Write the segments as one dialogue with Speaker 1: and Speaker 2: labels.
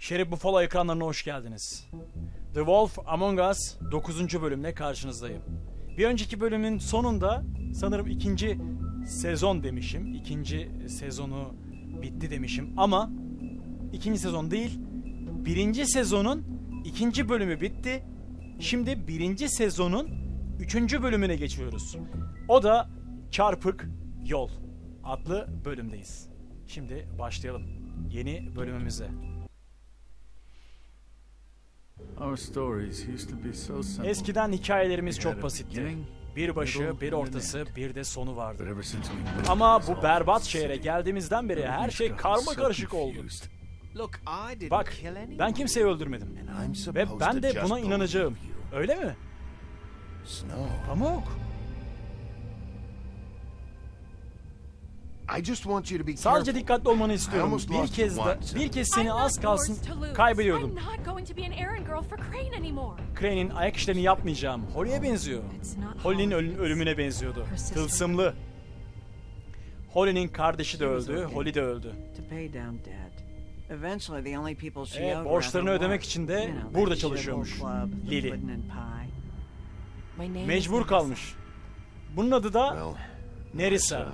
Speaker 1: Şerif Buffalo ekranlarına hoş geldiniz. The Wolf Among Us 9. bölümle karşınızdayım. Bir önceki bölümün sonunda sanırım ikinci sezon demişim. İkinci sezonu bitti demişim ama ikinci sezon değil, birinci sezonun ikinci bölümü bitti. Şimdi birinci sezonun 3. bölümüne geçiyoruz. O da Çarpık Yol adlı bölümdeyiz. Şimdi başlayalım yeni bölümümüze. Eskiden hikayelerimiz çok basitti. Bir başı, bir ortası, bir de sonu vardı. Ama bu berbat şehre geldiğimizden beri her şey karma karışık oldu. Bak, ben kimseyi öldürmedim. Ve ben de buna inanacağım. Öyle mi? Pamuk. Sadece dikkatli olmanı istiyorum. Bir kez seni az kalsın kaybediyordum. Crane'in ayak işlerini yapmayacağım. Holly'e benziyor. Holly'nin ölümüne benziyordu. Tılsımlı. Holly'nin kardeşi de öldü, Holly de öldü. Borçlarını ödemek için de burada çalışıyormuş Lily. Mecbur kalmış. Bunun adı da Nerissa.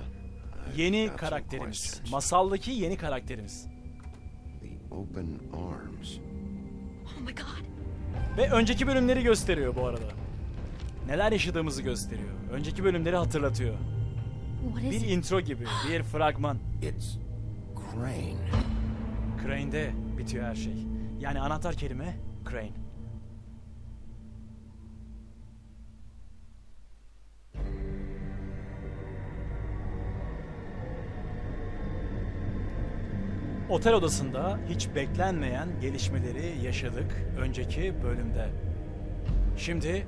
Speaker 1: Yeni karakterimiz. Masaldaki yeni karakterimiz. Ve önceki bölümleri gösteriyor bu arada. Neler yaşadığımızı gösteriyor. Önceki bölümleri hatırlatıyor. Bir intro gibi, bir fragman. Crane'de bitiyor her şey. Yani anahtar kelime Crane. Otel odasında hiç beklenmeyen gelişmeleri yaşadık önceki bölümde. Şimdi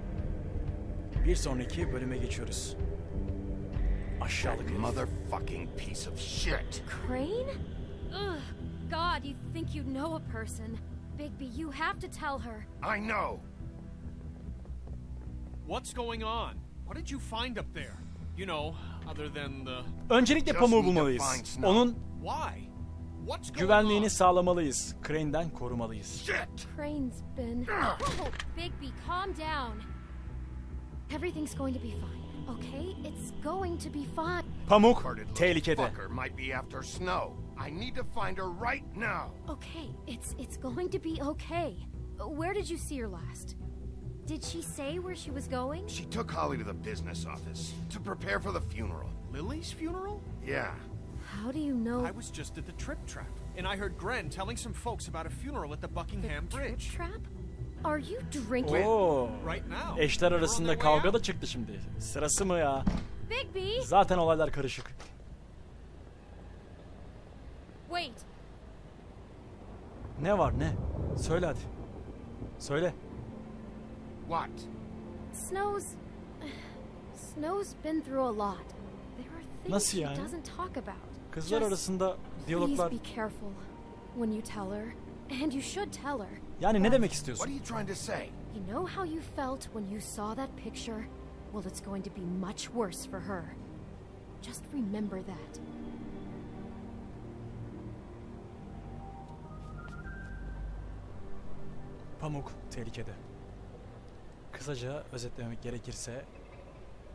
Speaker 1: bir sonraki bölüme geçiyoruz. Aşağılık herif.
Speaker 2: Motherfucking piece of shit.
Speaker 3: Crane? Ugh, God, you think you know a person. Bigby, you have to tell her.
Speaker 2: I know.
Speaker 4: What's going on? What did you find up there? You know, other than the...
Speaker 1: Öncelikle Pamuk'u bulmalıyız. Onun güvenliğini sağlamalıyız. Crane'den korumalıyız.
Speaker 2: Shit.
Speaker 3: Crane's been... Oh, Bigby, calm down. Everything's going to be fine, okay? It's going to be fine.
Speaker 1: Pamuk tehlikede.
Speaker 2: Fucker might be after Snow. I need to find her right now.
Speaker 3: Okay, it's going to be okay. Where did you see her last? Did she say where she was going?
Speaker 2: She took Holly to the business office to prepare for the funeral.
Speaker 4: Lily's funeral?
Speaker 2: Yeah.
Speaker 3: How do you know?
Speaker 4: I was just at the Trip Trap, and I heard Gren telling some folks about a funeral at the Buckingham Bridge.
Speaker 3: Trip Trap? Are you drinking?
Speaker 1: Oo.
Speaker 4: Right now.
Speaker 1: Eşler arasında kavga da çıktı şimdi. Sırası mı ya?
Speaker 3: Bigby!
Speaker 1: Zaten olaylar karışık.
Speaker 3: Wait.
Speaker 1: Ne var ne? Söyle hadi. Söyle.
Speaker 2: What?
Speaker 3: Snow's been through a lot. There are things
Speaker 1: Nasıl
Speaker 3: she
Speaker 1: yani?
Speaker 3: doesn't talk about.
Speaker 1: Kızlar
Speaker 3: Just
Speaker 1: arasında diyaloglar...
Speaker 3: Please be careful when you tell her. And you should tell her.
Speaker 1: Yani ne demek
Speaker 2: What
Speaker 1: istiyorsun?
Speaker 2: are you trying to say?
Speaker 3: You know how you felt when you saw that picture? Well, it's going to be much worse for her. Just remember that.
Speaker 1: Pamuk tehlikede. Kısaca özetlemek gerekirse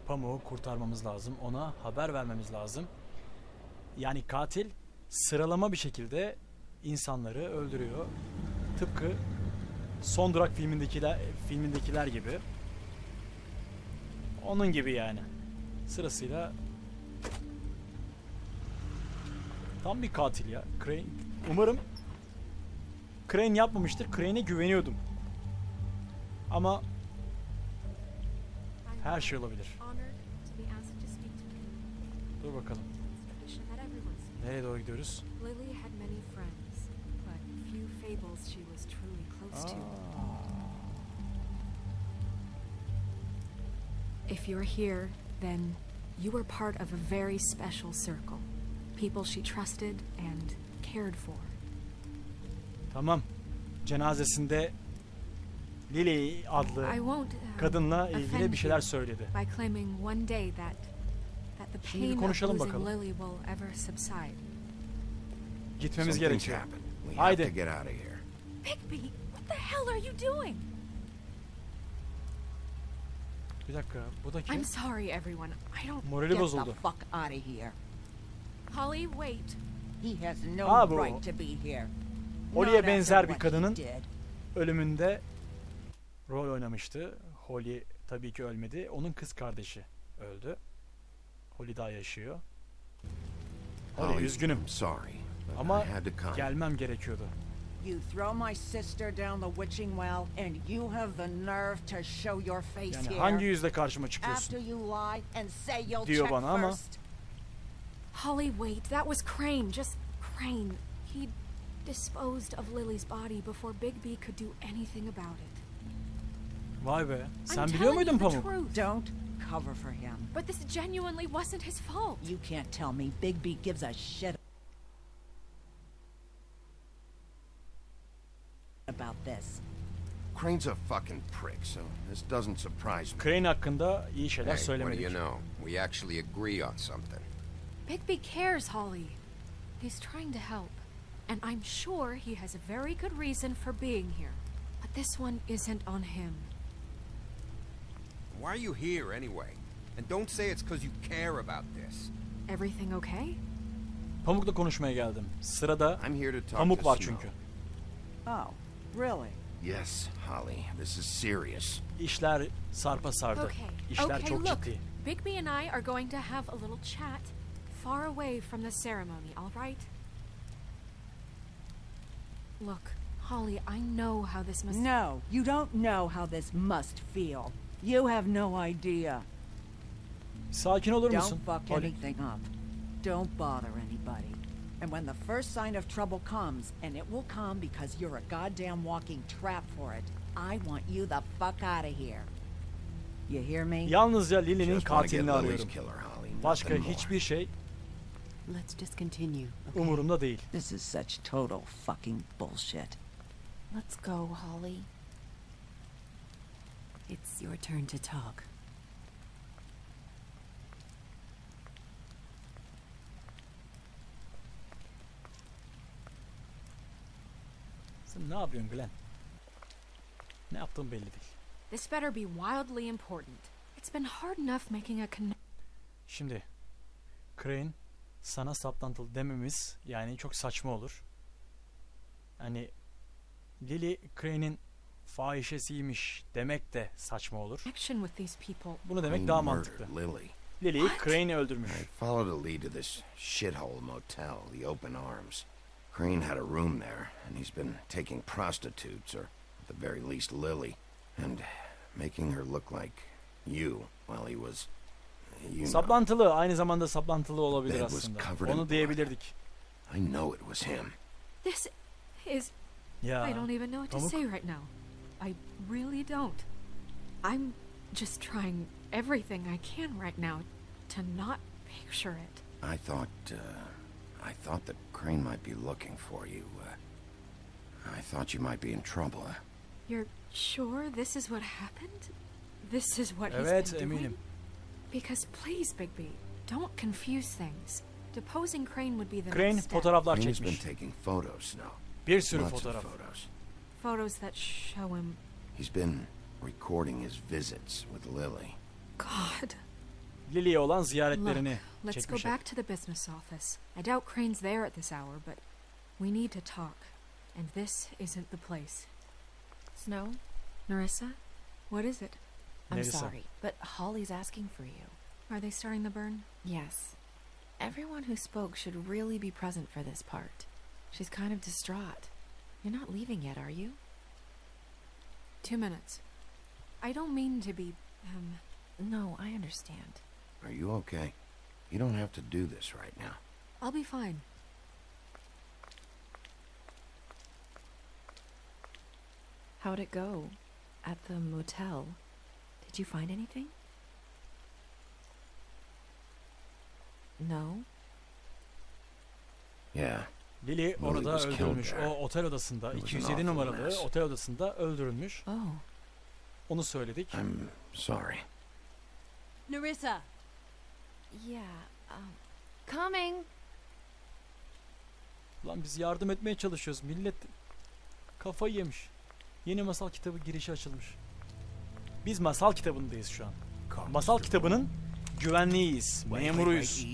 Speaker 1: Pamuk'u kurtarmamız lazım. Ona haber vermemiz lazım. Yani katil sıralama bir şekilde insanları öldürüyor. Tıpkı Son Durak filmindekiler gibi. Onun gibi yani. Sırasıyla tam bir katil ya. Crane. Umarım Crane yapmamıştır. Crane'e güveniyordum. Ama her şey olabilir. Dur bakalım. Nereye doğru gidiyoruz?
Speaker 5: Lily had many friends, but few fables she was truly close to. If you're here, then you were part of a very special circle. People she trusted and cared for.
Speaker 1: Tamam. Cenazesinde Lily adlı kadınla ilgili bir şeyler söyledi.
Speaker 5: By claiming one day that the
Speaker 1: Şimdi bir
Speaker 5: pain of
Speaker 1: konuşalım
Speaker 5: losing
Speaker 1: bakalım.
Speaker 5: Lily will ever subside.
Speaker 1: Gitmemiz
Speaker 2: Something's
Speaker 1: gerekiyor.
Speaker 2: happened. We have
Speaker 1: Haydi.
Speaker 2: to get out of here.
Speaker 5: Bigby, what the hell are you doing?
Speaker 1: Bir dakika, bu da kim?
Speaker 5: I'm sorry, everyone. I don't.
Speaker 1: Morali
Speaker 6: Get the
Speaker 1: bozuldu.
Speaker 6: fuck out of here.
Speaker 5: Holly, wait.
Speaker 6: He has no
Speaker 1: Bu.
Speaker 6: right to be here.
Speaker 1: Holly'e
Speaker 6: Not
Speaker 1: benzer
Speaker 6: after
Speaker 1: bir
Speaker 6: what he
Speaker 1: kadının
Speaker 6: did.
Speaker 1: ölümünde rol oynamıştı. Holly tabii ki ölmedi. Onun kız kardeşi öldü. Holly daha yaşıyor. Holly, üzgünüm
Speaker 2: I'm sorry, but
Speaker 1: ama
Speaker 2: I had to come.
Speaker 1: gelmem gerekiyordu.
Speaker 6: You throw my sister down the witching well, and you have the nerve to show your face
Speaker 1: Yani
Speaker 6: here.
Speaker 1: hangi yüzle karşıma
Speaker 6: After
Speaker 1: çıkıyorsun?
Speaker 6: you lie and say you'll
Speaker 1: Diyor
Speaker 6: check
Speaker 1: bana ama-
Speaker 6: first.
Speaker 5: Holly, wait. That was Crane. Just Crane. He disposed of Lily's body before Bigby could do anything about it.
Speaker 1: Vay be. Sen
Speaker 5: I'm
Speaker 1: biliyor
Speaker 5: telling
Speaker 1: muydun
Speaker 5: you the
Speaker 1: Pamuk?
Speaker 5: truth.
Speaker 6: Don't cover for him.
Speaker 5: But this genuinely wasn't his fault.
Speaker 6: You can't tell me Bigby gives a shit about this.
Speaker 2: Crane's a fucking prick, so this doesn't surprise me.
Speaker 1: Crane hakkında iyi şeyler
Speaker 7: Hey, what do
Speaker 1: söylemedik.
Speaker 7: you know? We actually agree on something.
Speaker 5: Bigby cares, Holly. He's trying to help. And I'm sure he has a very good reason for being here. But this one isn't on him.
Speaker 7: Why are you here anyway? And don't say it's because you care about this.
Speaker 5: Everything okay?
Speaker 1: Pamuk'la konuşmaya geldim. Sırada
Speaker 2: I'm here to talk
Speaker 1: Pamuk
Speaker 2: to
Speaker 1: var
Speaker 2: Snow.
Speaker 1: çünkü.
Speaker 6: Oh, really?
Speaker 2: Yes, Holly, this is serious.
Speaker 1: İşler sarpa sardı.
Speaker 5: Okay.
Speaker 1: İşler
Speaker 5: Okay,
Speaker 1: çok
Speaker 5: look.
Speaker 1: ciddi.
Speaker 5: Bigby and I are going to have a little chat far away from the ceremony, all right? Look, Holly, I know how this must...
Speaker 6: No, you don't know how this must feel. You have no idea.
Speaker 1: Sakin olur musun?
Speaker 6: Don't fuck
Speaker 1: Holly?
Speaker 6: anything up. Don't bother anybody. And when the first sign of trouble comes, and it will come because you're a goddamn walking trap for it, I want you the fuck out of here. You hear me?
Speaker 1: Yalnızca Lily'nin
Speaker 2: Just wanna get
Speaker 1: katilini
Speaker 2: Lily's
Speaker 1: arıyorum.
Speaker 2: killer, Holly.
Speaker 1: Başka
Speaker 2: nothing more.
Speaker 1: hiçbir şey
Speaker 8: Let's just continue. Okay?
Speaker 1: umurumda değil.
Speaker 6: This is such total fucking bullshit.
Speaker 8: Let's go, Holly. It's your turn to talk.
Speaker 1: Sen ne yapıyorsun Glenn? Ne yaptığın belli değil.
Speaker 5: This better be wildly important. It's been hard enough making a connection.
Speaker 1: Şimdi Crane sana saplantılı dememiz yani çok saçma olur. Hani Lily Crane'in fahişesiymiş demek de saçma olur.
Speaker 5: With these people.
Speaker 1: Bunu demek
Speaker 2: Crane
Speaker 1: daha
Speaker 2: murdered
Speaker 1: mantıklı.
Speaker 2: Lily.
Speaker 1: Lily'yi Crane öldürmüş.
Speaker 2: I followed a lead to this shithole motel, the Open Arms. Crane had a room there, and he's been taking prostitutes, or at the very least Lily, and making her look like you while he was, you know.
Speaker 1: Saplantılı, aynı zamanda saplantılı olabilir
Speaker 2: Bed was
Speaker 1: aslında.
Speaker 2: covered in
Speaker 1: Onu
Speaker 2: blood.
Speaker 1: diyebilirdik.
Speaker 2: I know it was him.
Speaker 5: This is...
Speaker 1: Ya
Speaker 5: I don't even know what to
Speaker 1: Pamuk.
Speaker 5: say right now. I really don't. I'm just trying everything I can right now to not picture it.
Speaker 2: I thought that Crane might be looking for you. I thought you might be in trouble.
Speaker 5: You're sure this is what happened? This is what
Speaker 1: Evet,
Speaker 5: he's been
Speaker 1: eminim.
Speaker 5: doing? Because please, Bigby, don't confuse things. Deposing Crane would be the
Speaker 1: Crane
Speaker 5: next step.
Speaker 1: fotoğraflar
Speaker 2: Crane's been
Speaker 1: çekmiş.
Speaker 2: taking photos now.
Speaker 1: Bir sürü
Speaker 2: Lots of
Speaker 1: fotoğraf.
Speaker 2: photos.
Speaker 5: Photos that show him...
Speaker 2: He's been recording his visits with Lily.
Speaker 5: God.
Speaker 1: Lily'ye olan
Speaker 5: Look,
Speaker 1: ziyaretlerini
Speaker 5: let's go
Speaker 1: çekmiş. hep.
Speaker 5: back to the business office. I doubt Crane's there at this hour, but we need to talk. And this isn't the place.
Speaker 8: Snow,
Speaker 5: Narissa? What is it?
Speaker 8: I'm
Speaker 1: Nerissa.
Speaker 8: sorry, but Holly's asking for you.
Speaker 5: Are they starting the burn?
Speaker 8: Yes. Everyone who spoke should really be present for this part. She's kind of distraught. You're not leaving yet, are you?
Speaker 5: 2 minutes. I don't mean to be,
Speaker 8: No, I understand.
Speaker 2: Are you okay? You don't have to do this right now.
Speaker 5: I'll be fine.
Speaker 8: How'd it go? At the motel? Did you find anything? No?
Speaker 2: Yeah.
Speaker 1: Lily orada
Speaker 2: was killed
Speaker 1: öldürülmüş.
Speaker 2: there.
Speaker 1: O otel odasında,
Speaker 2: It was an
Speaker 1: 207
Speaker 2: awful
Speaker 1: numaralı
Speaker 2: mess.
Speaker 1: otel odasında öldürülmüş.
Speaker 8: Oh.
Speaker 1: Onu söyledik.
Speaker 2: I'm sorry.
Speaker 6: Narissa!
Speaker 8: Yeah,
Speaker 3: Coming.
Speaker 1: Lan biz yardım etmeye çalışıyoruz. Millet Kafayı yemiş. Yeni masal kitabı girişi açılmış. Biz masal kitabındayız şu an. Masal kitabının güvenliğiyiz, memuruyuz.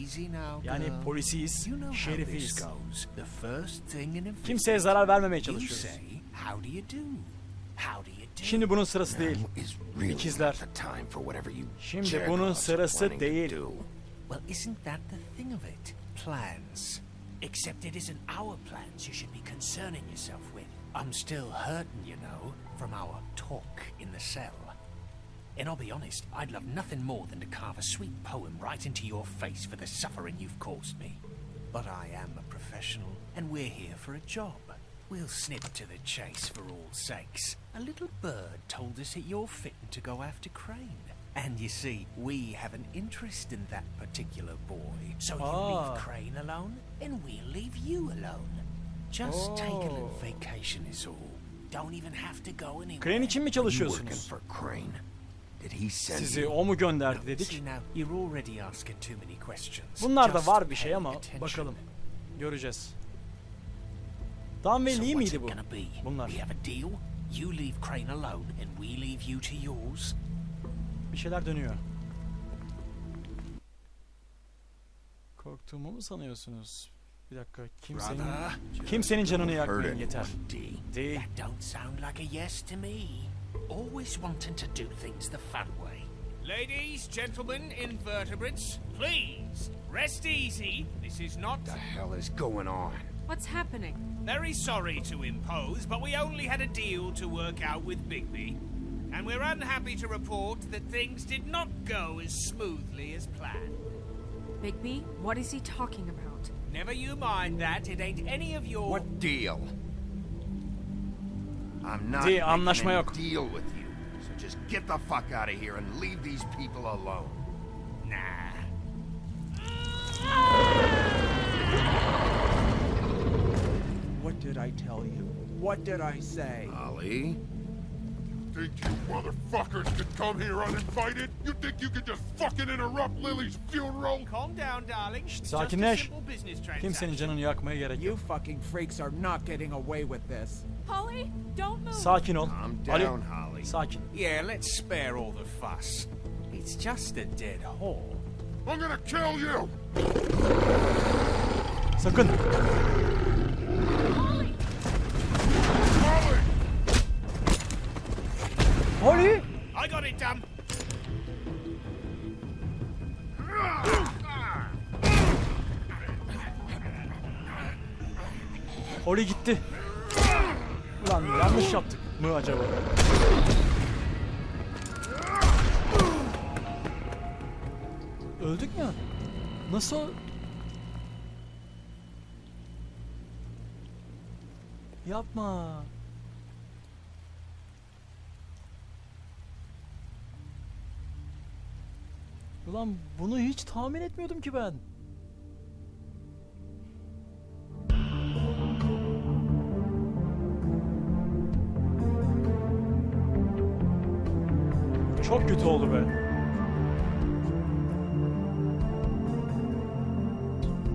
Speaker 1: Yani polisiyiz, şerifiyiz. Kimseye zarar vermemeye çalışıyoruz. Şimdi bunun sırası değil. İkizler. Şimdi bunun sırası değil.
Speaker 9: Well, isn't that the thing of it? Plans. Except it isn't our plans you should be concerning yourself with. I'm still hurting, you know, from our talk in the cell. And I'll be honest, I'd love nothing more than to carve a sweet poem right into your face for the suffering you've caused me. But I am a professional, and we're here for a job. We'll snip to the chase for all sakes. A little bird told us that you're fitting to go after Crane. And you see, we have an interest in that particular boy. So you leave Crane alone, and we'll leave you alone. Just take a little vacation is all. Don't even have to go anywhere.
Speaker 1: Crane için mi çalışıyorsunuz? Sizi o mu gönderdi dedik. Bunlar da var bir şey ama bakalım. Göreceğiz. Dan ve Lee miydi bu? Bunlar. Bir şeyler dönüyor. Korktuğumu mu sanıyorsunuz? Bir dakika. Kimsenin canını yakmayın yeter. Değil.
Speaker 9: Always wanting to do things the fun way.
Speaker 4: Ladies, gentlemen, invertebrates, please, rest easy. This is not...
Speaker 2: What the hell is going on?
Speaker 5: What's happening?
Speaker 4: Very sorry to impose, but we only had a deal to work out with Bigby. And we're unhappy to report that things did not go as smoothly as planned.
Speaker 5: Bigby, what is he talking about?
Speaker 4: Never you mind that, it ain't any of your...
Speaker 2: What deal? I'm not
Speaker 1: anlaşma
Speaker 2: making
Speaker 1: yok.
Speaker 2: a deal with you. So just get the fuck out of here and leave these people alone.
Speaker 4: Nah.
Speaker 10: What did I tell you? What did I say?
Speaker 2: Ollie?
Speaker 11: Think you motherfuckers could come here uninvited? You think you could just fucking interrupt Lily's funeral?
Speaker 4: Calm down, darling.
Speaker 1: Sakinleş. Kimsenin canını yakmaya gerek
Speaker 10: You
Speaker 1: yok.
Speaker 10: fucking freaks are not getting away with this.
Speaker 5: Holly, don't move.
Speaker 1: Sakin ol.
Speaker 2: Calm
Speaker 1: Ali,
Speaker 2: down, Holly.
Speaker 1: sakin.
Speaker 4: Yeah, let's spare all the fuss. It's just a dead hole.
Speaker 11: I'm gonna kill you!
Speaker 1: Sakın.
Speaker 11: Holly!
Speaker 1: Holly!
Speaker 4: I got it done.
Speaker 1: Holly gitti. Ulan yanlış yaptık mı acaba? Öldük mü? Nasıl? Yapma. Ulan bunu hiç tahmin etmiyordum ki ben. Çok kötü oldu be.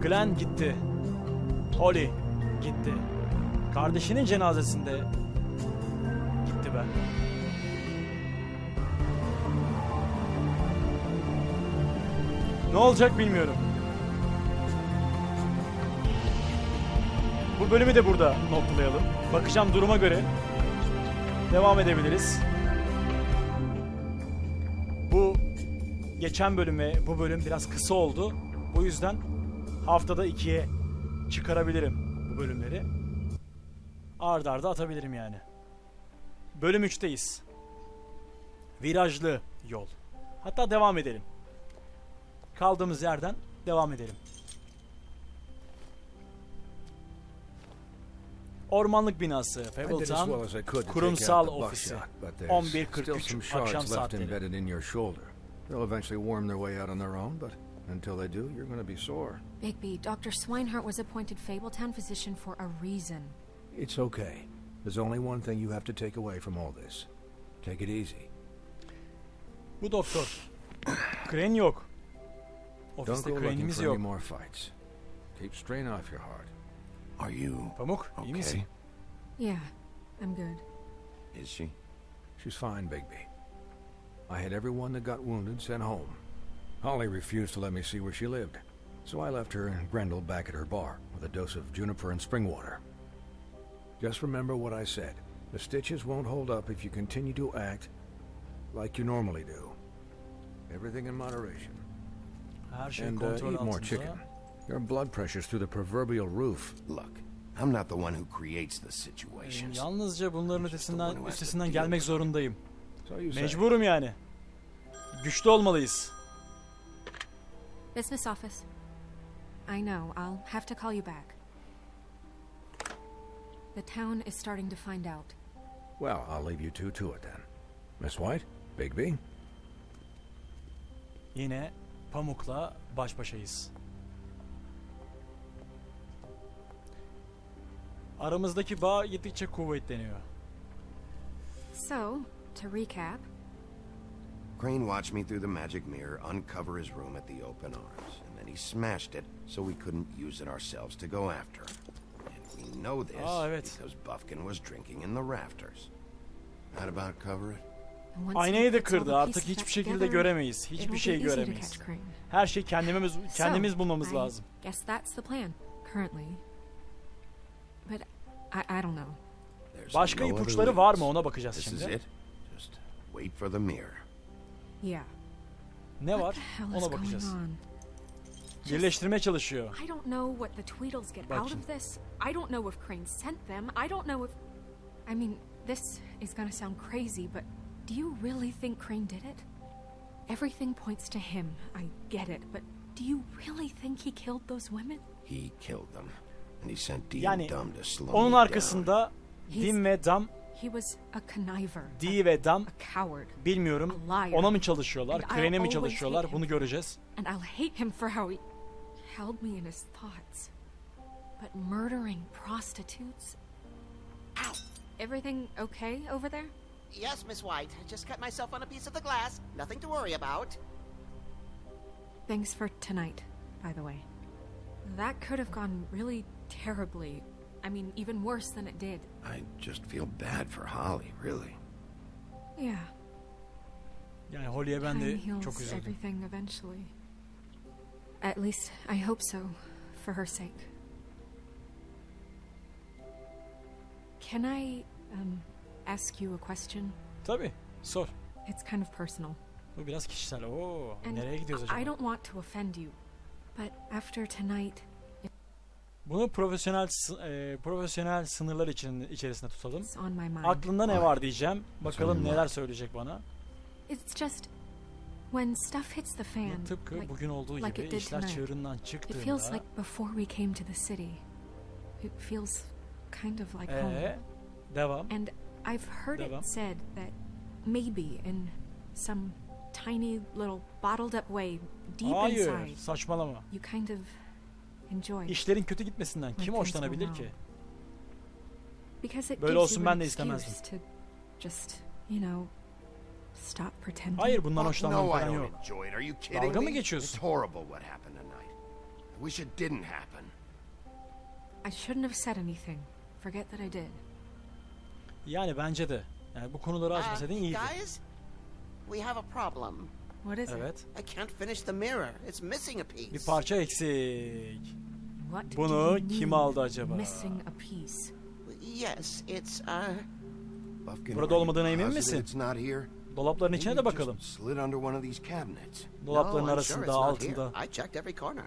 Speaker 1: Glenn gitti. Holly gitti. Kardeşinin cenazesinde gitti be. Ne olacak bilmiyorum. Bu bölümü de burada noktalayalım. Bakacağım duruma göre devam edebiliriz. Bu geçen bölüm ve bu bölüm biraz kısa oldu. Bu yüzden haftada 2'ye çıkarabilirim bu bölümleri. Arda arda atabilirim yani. Bölüm 3'teyiz. Virajlı yol. Hatta devam edelim. Kaldığımız yerden devam edelim. Ormanlık binası, Fabletown, kurumsal ofisi. 11:43 akşam saatleri.
Speaker 12: They'll eventually warm their way out on their own, but until they do, you're going to be sore.
Speaker 5: Bigby, Dr. Swinehart was appointed Fabletown physician for a reason.
Speaker 12: It's okay. There's only one thing you have to take away from all this. Take it easy.
Speaker 1: Bu doktor. Crane yok.
Speaker 12: Don't
Speaker 1: Ofiste
Speaker 12: go looking
Speaker 1: Crane'imiz
Speaker 12: for any
Speaker 1: yok.
Speaker 12: more fights. Keep strain off your heart.
Speaker 2: Are you
Speaker 1: Pamuk, iyi misin?
Speaker 2: okay?
Speaker 5: Yeah, I'm good.
Speaker 2: Is she?
Speaker 12: She's fine, Bigby. I had everyone that got wounded sent home. Holly refused to let me see where she lived, so I left her and Grendel back at her bar with a dose of juniper and spring water. Just remember what I said. The stitches won't hold up if you continue to act like you normally do. Everything in moderation.
Speaker 1: Her şey
Speaker 12: And
Speaker 1: kontrol
Speaker 12: eat more
Speaker 1: altında.
Speaker 12: chicken. Your blood pressure's through the proverbial roof.
Speaker 2: Look, I'm not the one who creates the situations.
Speaker 1: Yalnızca bunların üstesinden gelmek zorundayım.
Speaker 12: So you say.
Speaker 1: Mecburum yani. Güçlü olmalıyız.
Speaker 5: Business office. I know, I'll have to call you back. The town is starting to find out.
Speaker 12: Well, I'll leave you two to it then. Miss White, Bigby.
Speaker 1: Yine Pamuk'la baş başayız. Aramızdaki bağ gittikçe kuvvetleniyor.
Speaker 5: So, to recap,
Speaker 2: Crane watched me through the magic mirror uncover his room at the open arms, and then he smashed it so we couldn't use it ourselves to go after him. And we know this because Buffkin was drinking in the rafters. That about cover it?
Speaker 1: Aynayı da kırdı. Artık hiçbir şekilde göremeyiz. Hiçbir şey göremeyiz. Her şeyi kendimiz bulmamız lazım.
Speaker 5: Guess that's the plan currently. But I don't know.
Speaker 1: Başka ipuçları var mı ona bakacağız
Speaker 2: This
Speaker 1: şimdi.
Speaker 2: is it. Just wait for the mirror.
Speaker 5: Yeah.
Speaker 1: Ne var? Ona bakacağız. Birleştirmeye çalışıyor.
Speaker 5: I don't know what the Tweedles get out of this. I don't know if Crane sent them. I don't know if... I mean, this is gonna sound crazy, but do you really think Crane did it? Everything points to him. I get it, but do you really think he killed those women?
Speaker 2: He killed them, and he sent Dee
Speaker 1: Yani
Speaker 2: and Dum to slow
Speaker 1: onun
Speaker 2: me down.
Speaker 1: arkasında Dim ve Dum,
Speaker 5: He was a conniver.
Speaker 1: Dee ve Dum,
Speaker 5: a coward,
Speaker 1: bilmiyorum ona mı çalışıyorlar, Crane'e mi çalışıyorlar, bunu göreceğiz.
Speaker 5: And I'll hate him for how he held me in his thoughts. But murdering prostitutes? Ow! Everything okay over there?
Speaker 13: Yes, Miss White. I just cut myself on a piece of the glass. Nothing to worry about.
Speaker 5: Thanks for tonight, by the way. That could have gone really terribly. I mean, even worse than it did.
Speaker 2: I just feel bad for Holly, really.
Speaker 5: Yeah.
Speaker 1: Yani Holly'e ben
Speaker 5: Time
Speaker 1: de
Speaker 5: heals
Speaker 1: çok üzüldüm.
Speaker 5: everything eventually. At least I hope so, for her sake. Can I ask you a question?
Speaker 1: Tabii, sor.
Speaker 5: It's kind of personal.
Speaker 1: Bu biraz kişisel. Oo,
Speaker 5: And
Speaker 1: nereye gidiyoruz acaba?
Speaker 5: I don't want to offend you, but after tonight,
Speaker 1: Bunu profesyonel sınırlar içerisinde tutalım.
Speaker 5: it's on my mind.
Speaker 1: Aklında ne var diyeceğim. Bakalım neler söyleyecek bana.
Speaker 5: It's just when stuff hits the fan,
Speaker 1: Tıpkı bugün olduğu
Speaker 5: like
Speaker 1: gibi
Speaker 5: it did
Speaker 1: işler
Speaker 5: tonight.
Speaker 1: çığırından
Speaker 5: It feels
Speaker 1: çıktığında
Speaker 5: like before we came to the city. It feels kind of like home.
Speaker 1: Devam.
Speaker 5: And I've heard
Speaker 1: Devam.
Speaker 5: it said that maybe in some tiny little bottled up way deep
Speaker 1: Hayır,
Speaker 5: inside,
Speaker 1: saçmalama.
Speaker 5: you kind of enjoy.
Speaker 1: İşlerin kötü gitmesinden
Speaker 5: when
Speaker 1: kim
Speaker 5: things
Speaker 1: hoşlanabilir
Speaker 5: go
Speaker 1: ki?
Speaker 5: Because it
Speaker 1: Böyle
Speaker 5: gives
Speaker 1: olsun
Speaker 5: you
Speaker 1: ben
Speaker 5: an
Speaker 1: de
Speaker 5: excuse
Speaker 1: istemezdim.
Speaker 5: to just, you know, stop pretending.
Speaker 1: Hayır, bundan hoşlanmam
Speaker 2: No, I
Speaker 1: falan
Speaker 2: don't
Speaker 1: yok.
Speaker 2: enjoy it. Are you kidding
Speaker 1: Dalga mı
Speaker 2: me?
Speaker 1: geçiyorsun?
Speaker 2: It's horrible what happened tonight. I wish it didn't happen.
Speaker 5: I shouldn't have said anything. Forget that I did.
Speaker 1: Yani bence de. Yani bu konuları açmasaydın iyiydi.
Speaker 13: Guys, we have a problem.
Speaker 5: What is
Speaker 1: Evet.
Speaker 13: I can't finish the mirror. It's missing a piece.
Speaker 1: Bir parça eksik.
Speaker 5: What do
Speaker 1: Bunu
Speaker 5: you
Speaker 1: kim
Speaker 5: mean,
Speaker 1: aldı acaba?
Speaker 5: missing a piece?
Speaker 13: Yes, it's
Speaker 2: Buffkin,
Speaker 1: Burada
Speaker 2: are you
Speaker 1: olmadığına emin
Speaker 2: positive
Speaker 1: misin?
Speaker 2: It's not here?
Speaker 1: Dolapların içine
Speaker 2: Maybe
Speaker 1: de
Speaker 2: it just
Speaker 1: bakalım.
Speaker 2: slid under one of these cabinets.
Speaker 1: Dolapların
Speaker 13: No, I'm
Speaker 1: arasında,
Speaker 13: sure it's not
Speaker 1: altında.
Speaker 13: here. I checked every corner.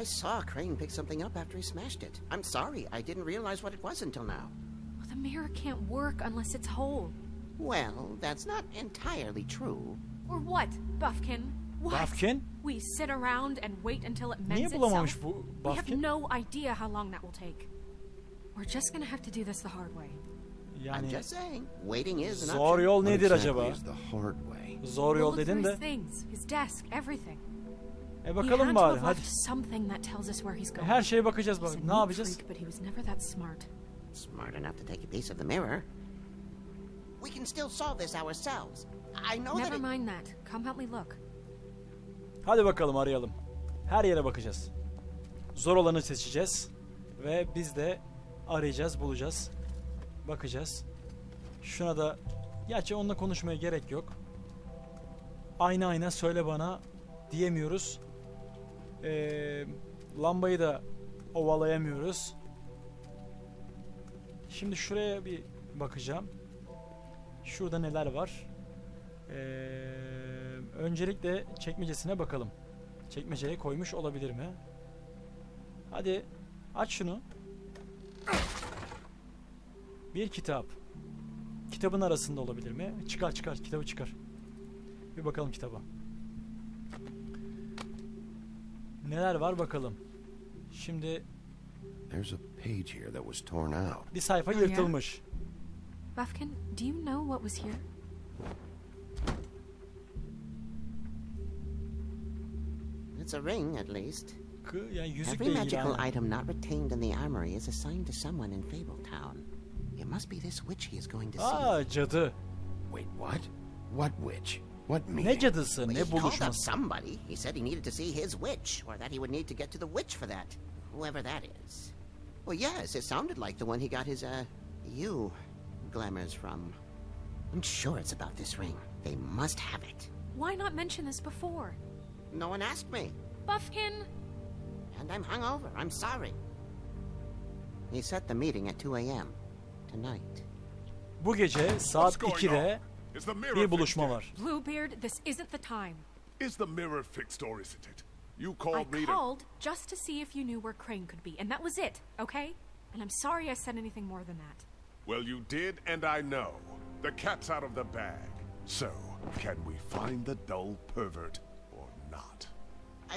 Speaker 13: I saw Crane pick something up after he smashed it. I'm sorry, I didn't realize what it was until now.
Speaker 5: Well, the mirror can't work unless it's whole.
Speaker 13: Well, that's not entirely true.
Speaker 5: Or what, Buffkin? What?
Speaker 1: Buffkin?
Speaker 5: We sit around and wait until it
Speaker 1: Niye
Speaker 5: mends
Speaker 1: bulamamış
Speaker 5: itself?
Speaker 1: bu
Speaker 5: We have
Speaker 1: Buffkin?
Speaker 5: no idea how long that will take. We're just gonna have to do this the hard way.
Speaker 13: I'm
Speaker 1: Yani
Speaker 13: just saying, waiting is an
Speaker 1: zor
Speaker 13: option.
Speaker 1: yol
Speaker 2: What
Speaker 1: nedir
Speaker 2: exactly
Speaker 1: acaba?
Speaker 2: is the hard way?
Speaker 1: Zor
Speaker 5: We'll
Speaker 1: yol
Speaker 5: look
Speaker 1: dedin
Speaker 5: through his
Speaker 1: de.
Speaker 5: things, his desk, everything. He
Speaker 1: Bakalım
Speaker 5: had to
Speaker 1: bari
Speaker 5: have
Speaker 1: hadi.
Speaker 5: left something that tells us where he's going.
Speaker 1: Her şeye bakacağız
Speaker 5: He's a
Speaker 1: bak. Ne
Speaker 5: neat
Speaker 1: yapacağız?
Speaker 5: freak, but he was never that smart.
Speaker 13: Smart enough to take a piece of the mirror. We can still solve this ourselves. I know
Speaker 5: Never
Speaker 13: that
Speaker 5: mind that. Come help me look.
Speaker 1: Hadi bakalım arayalım. Her yere bakacağız. Zor olanı seçeceğiz. Ve biz de arayacağız, bulacağız. Bakacağız. Şuna da, gerçi onunla konuşmaya gerek yok. Ayna söyle bana diyemiyoruz. Lambayı da ovalayamıyoruz. Şimdi şuraya bir bakacağım. Şurada neler var? Öncelikle çekmecesine bakalım. Çekmeceye koymuş olabilir mi? Hadi aç şunu. Bir kitap. Kitabın arasında olabilir mi? Çıkar kitabı çıkar. Bir bakalım kitaba. Neler var bakalım. Şimdi
Speaker 2: There's a page here that was torn out.
Speaker 1: bir sayfa yırtılmış.
Speaker 5: Buffkin, do you know what was here?
Speaker 13: It's a ring, at least.
Speaker 1: Yani yüzükle
Speaker 13: Every
Speaker 1: ilgili.
Speaker 13: magical item not retained in the armory is assigned to someone in Fabletown. It must be this witch he is going to see.
Speaker 1: Cadı.
Speaker 2: Wait, what? What witch? What meeting?
Speaker 1: Ne cadısı,
Speaker 13: Well,
Speaker 1: ne
Speaker 13: he called up
Speaker 1: buluşması?
Speaker 13: somebody. He said he needed to see his witch, or that he would need to get to the witch for that. Whoever that is. Well, yes, it sounded like the one he got his, glamours from. I'm sure it's about this ring. They must have it.
Speaker 5: Why not mention this before?
Speaker 13: No one asked me.
Speaker 5: Buffkin!
Speaker 13: And I'm hungover. I'm sorry. He set the meeting at 2 a.m. tonight.
Speaker 1: Bu gece saat
Speaker 11: What's going
Speaker 1: 2'de
Speaker 11: on? Is the mirror
Speaker 1: bir buluşma
Speaker 11: fixed
Speaker 1: var.
Speaker 5: Bluebeard, this isn't the time.
Speaker 11: yet? Is the mirror fixed or isn't it? You
Speaker 5: I
Speaker 11: called me to...
Speaker 5: called just to see if you knew where Crane could be, and that was it, okay? And I'm sorry I said anything more than that.
Speaker 11: Well, you did, and I know. The cat's out of the bag. So, can we find the dull pervert or not?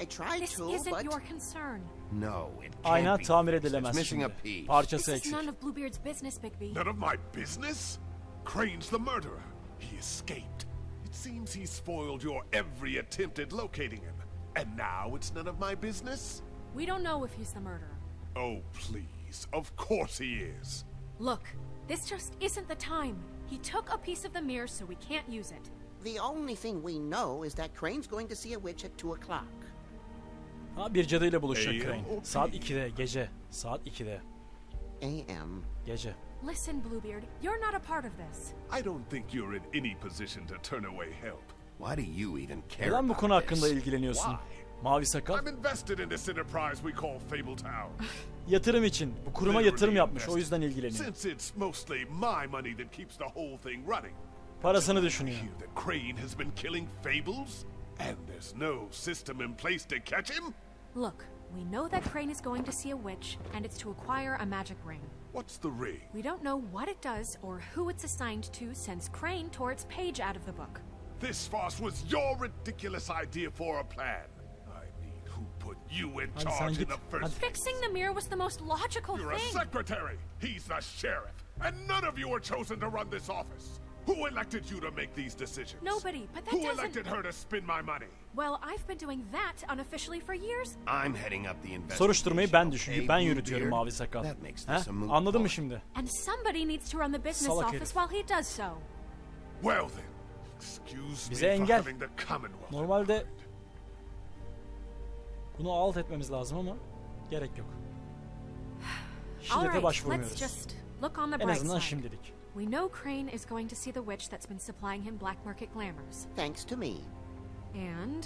Speaker 13: I tried
Speaker 5: This
Speaker 13: to,
Speaker 5: isn't
Speaker 13: but...
Speaker 5: your concern.
Speaker 2: No, it can't
Speaker 1: Ayna
Speaker 2: be
Speaker 1: tamir
Speaker 2: fixed.
Speaker 1: edilemez
Speaker 2: It's missing
Speaker 1: şimdi.
Speaker 2: a piece.
Speaker 1: Parçası
Speaker 5: This is
Speaker 1: eksik.
Speaker 5: none of Bluebeard's business, Bigby.
Speaker 11: None of my business? Crane's the murderer. He escaped. It seems he spoiled your every attempt at locating him. And now it's none of my business?
Speaker 5: We don't know if he's the murderer.
Speaker 11: Oh, please. Of course he is.
Speaker 5: Look, this just isn't the time. He took a piece of the mirror, so we can't use it.
Speaker 13: The only thing we know is that Crane's going to see a witch at 2 o'clock.
Speaker 1: Ha, bir cadıyla buluşacak
Speaker 11: Hey,
Speaker 1: Crane.
Speaker 11: okay.
Speaker 1: Saat 2'de gece. Saat 2'de
Speaker 13: A.M.
Speaker 1: gece.
Speaker 5: Listen, Bluebeard, you're not a part of this.
Speaker 11: I don't think you're in any position to turn away help.
Speaker 2: Why do you even care
Speaker 1: Neden bu
Speaker 2: about
Speaker 1: konu hakkında
Speaker 2: this?
Speaker 1: ilgileniyorsun?
Speaker 11: Why?
Speaker 1: Mavi sakal.
Speaker 11: I'm invested in this enterprise we call Fabletown.
Speaker 1: Yatırım için. Bu kuruma yatırım yapmış. O yüzden ilgileniyor.
Speaker 11: Since it's mostly my money that keeps the whole thing running.
Speaker 1: Parasını
Speaker 11: I
Speaker 1: düşünüyor.
Speaker 11: hear that Crane has been killing fables, and there's no system in place to catch him?
Speaker 5: Look, we know that Crane is going to see a witch, and it's to acquire a magic ring.
Speaker 11: What's the ring?
Speaker 5: We don't know what it does or who it's assigned to since Crane tore its page out of the book.
Speaker 11: This farce was your ridiculous idea for a plan. I mean, who put you in
Speaker 1: Hadi
Speaker 11: charge
Speaker 1: sen
Speaker 11: in
Speaker 1: git.
Speaker 11: the first
Speaker 1: Hadi.
Speaker 11: place?
Speaker 5: Fixing the mirror was the most logical
Speaker 11: You're a
Speaker 5: thing.
Speaker 11: secretary. He's the sheriff. And none of you were chosen to run this office. Who elected you to make these decisions?
Speaker 5: Nobody, but that
Speaker 11: Who
Speaker 5: doesn't...
Speaker 11: elected her to spend my money?
Speaker 5: Well, I've been doing that unofficially for years.
Speaker 2: I'm heading up the investigation.
Speaker 1: Soruşturmayı ben
Speaker 2: Okay,
Speaker 1: ben yürütüyorum
Speaker 2: Bluebeard?
Speaker 1: Mavi sakal.
Speaker 2: That makes
Speaker 1: He?
Speaker 2: this a moot
Speaker 1: Anladın mı
Speaker 2: point.
Speaker 1: şimdi?
Speaker 5: And somebody needs to run the business
Speaker 1: Salak
Speaker 5: office
Speaker 1: herif.
Speaker 5: while he does so.
Speaker 11: Well then, excuse
Speaker 1: Bize
Speaker 11: me for
Speaker 1: engel.
Speaker 11: having the Commonwealth.
Speaker 1: Normalde bunu alt etmemiz lazım ama gerek yok.
Speaker 5: All
Speaker 1: Şiddete
Speaker 5: right, let's
Speaker 1: başvurmuyoruz.
Speaker 5: just look on the
Speaker 1: En
Speaker 5: bright
Speaker 1: azından
Speaker 5: side.
Speaker 1: şimdilik.
Speaker 5: We know Crane is going to see the witch that's been supplying him black market glamours.
Speaker 13: Thanks to me.
Speaker 5: And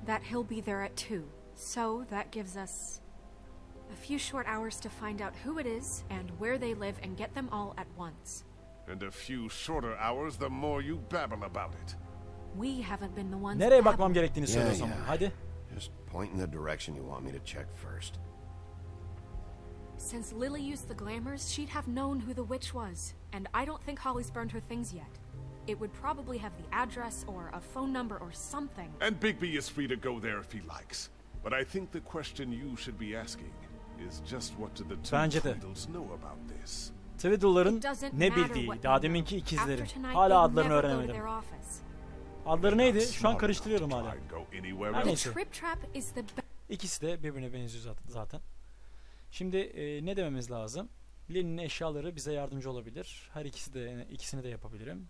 Speaker 5: that he'll be there at 2. So that gives us a few short hours to find out who it is and where they live and get them all at once.
Speaker 11: And a few shorter hours the more you babble about it.
Speaker 5: We haven't been the ones
Speaker 1: Nereye bakmam
Speaker 5: babbling.
Speaker 1: gerektiğini söyle o zaman. Hadi.
Speaker 2: Just point in the direction you want me to check first.
Speaker 5: Since Lily used the glamours, she'd have known who the witch was. And I don't think Holly's burned her things yet. It would probably have the address or a phone number or something.
Speaker 11: And Bigby is free to go there if he likes. But I think the question you should be asking is just what do the two
Speaker 1: Bence de.
Speaker 11: Tweedles know about this?
Speaker 1: Tweedle'ların
Speaker 5: It doesn't
Speaker 1: ne
Speaker 5: matter
Speaker 1: bildiği,
Speaker 5: what
Speaker 1: daha
Speaker 5: they
Speaker 1: deminki
Speaker 5: know.
Speaker 1: ikizlerin.
Speaker 5: After tonight,
Speaker 1: Hala
Speaker 5: they'll
Speaker 1: adlarını
Speaker 5: never go to
Speaker 1: öğrenemedim.
Speaker 5: their office.
Speaker 1: Adları neydi? Şu an
Speaker 11: Smart
Speaker 1: karıştırıyorum
Speaker 11: enough to
Speaker 1: hala.
Speaker 11: try and go anywhere
Speaker 1: Her
Speaker 11: else.
Speaker 1: neyse.
Speaker 5: Trip Trap is the
Speaker 1: İkisi de birbirine benziyor zaten. Şimdi ne dememiz lazım? Lenin'in eşyaları bize yardımcı olabilir. Her ikisini de yapabilirim.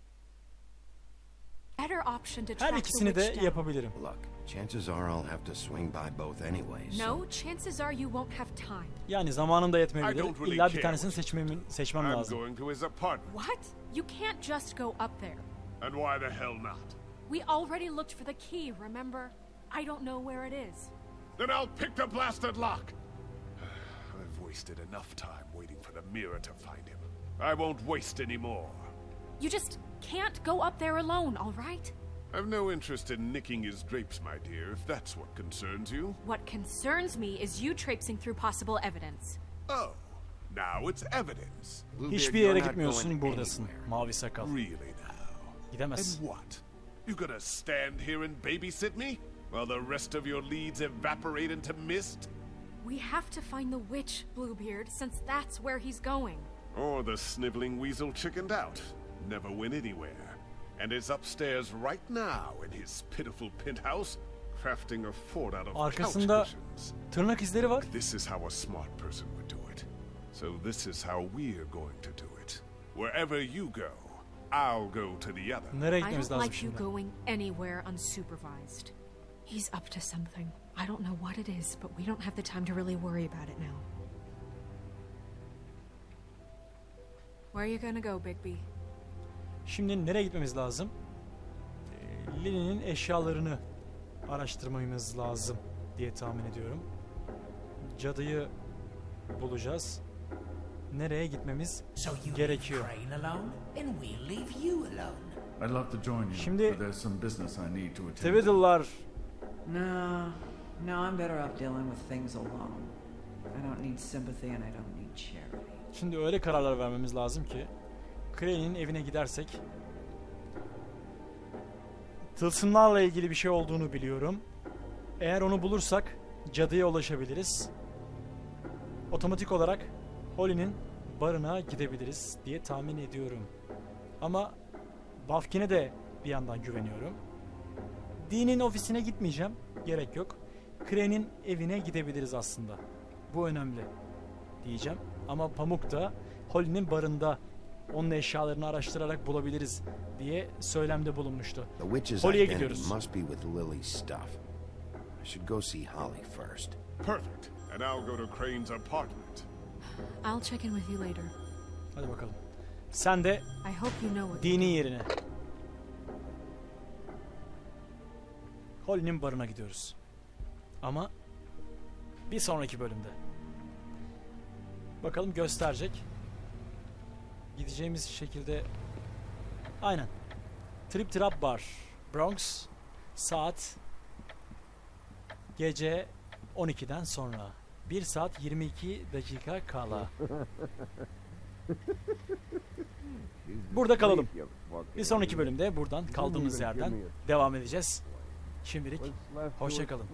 Speaker 5: better option to
Speaker 1: Her
Speaker 5: track the
Speaker 1: ikisini
Speaker 5: witch
Speaker 1: de
Speaker 5: down.
Speaker 1: yapabilirim.
Speaker 2: Look, chances are I'll have to swing by both anyway, so...
Speaker 5: No, chances are you won't have time.
Speaker 1: Yani zamanım da
Speaker 11: I
Speaker 1: yetmeyebilir.
Speaker 11: don't really
Speaker 1: İlla bir
Speaker 11: care
Speaker 1: tanesini
Speaker 11: what
Speaker 1: seçmem
Speaker 11: I'm
Speaker 1: lazım.
Speaker 11: going to his apartment.
Speaker 5: What? You can't just go up there.
Speaker 11: And why the hell not?
Speaker 5: We already looked for the key, remember? I don't know where it is.
Speaker 11: Then I'll pick the blasted lock. I've wasted enough time waiting for the mirror to find him. I won't waste any more.
Speaker 5: You just can't go up there alone, all right?
Speaker 11: I've no interest in nicking his drapes, my dear, if that's what concerns you.
Speaker 5: What concerns me is you traipsing through possible evidence.
Speaker 11: Oh, now it's evidence.
Speaker 1: Hiçbir yere gitmiyorsun, buradasın. Mavi sakal.
Speaker 11: Really now?
Speaker 1: Gidemez.
Speaker 11: And what? You gonna stand here and babysit me? While the rest of your leads evaporate into mist?
Speaker 5: We have to find the witch, Bluebeard, since that's where he's going.
Speaker 11: Or the sniveling weasel chickened out. Never went anywhere. And is upstairs right now in his pitiful penthouse, crafting a fort out of couch
Speaker 1: Arkasında
Speaker 11: cushions.
Speaker 1: tırnak izleri var.
Speaker 11: This is how a smart person would do it. So this is how we're going to do it. Wherever you go, I'll go to the other.
Speaker 1: Nereye
Speaker 5: I
Speaker 1: gitmemiz
Speaker 5: don't
Speaker 1: lazım
Speaker 5: like you
Speaker 1: şimdi?
Speaker 5: going anywhere unsupervised. He's up to something. I don't know what it is, but we don't have the time to really worry about it now. Where are you gonna go, Bigby?
Speaker 1: Şimdi nereye gitmemiz lazım? Lili'nin eşyalarını araştırmamız lazım diye tahmin ediyorum. Cadıyı bulacağız. Nereye gitmemiz gerekiyor?
Speaker 14: I'd love to join you,
Speaker 1: Şimdi
Speaker 14: but there's some business I need to attend.
Speaker 1: Twiddle'lar
Speaker 6: No, I'm better off dealing with things alone. I don't need sympathy and I don't need charity.
Speaker 1: Şimdi öyle kararlar vermemiz lazım ki Crane'in evine gidersek tılsımlarla ilgili bir şey olduğunu biliyorum. Eğer onu bulursak cadıya ulaşabiliriz. Otomatik olarak Holly'nin barına gidebiliriz diye tahmin ediyorum. Ama Bafkin'e de bir yandan güveniyorum. Dean'in ofisine gitmeyeceğim. Gerek yok. Crane'in evine gidebiliriz aslında. Bu önemli diyeceğim. Ama Pamuk da Holly'nin barında onun eşyalarını araştırarak bulabiliriz diye söylemde bulunmuştu. Holly'ye gidiyoruz.
Speaker 2: Must be with Lily's stuff. I should go see Holly first.
Speaker 11: Perfect. And I'll go to Crane's apartment.
Speaker 5: I'll check in with you later.
Speaker 1: Hadi bakalım. Sen de
Speaker 5: I hope you know what
Speaker 1: Dean'in yerine. Holly'nin barına gidiyoruz. Ama bir sonraki bölümde. Bakalım gösterecek. Gideceğimiz şekilde aynen. Trip Trap Bar, Bronx, saat gece 12'den sonra. 1 saat 22 dakika kala. Burada kalalım. Bir sonraki bölümde buradan kaldığımız yerden devam edeceğiz. Şimdilik hoşça kalın.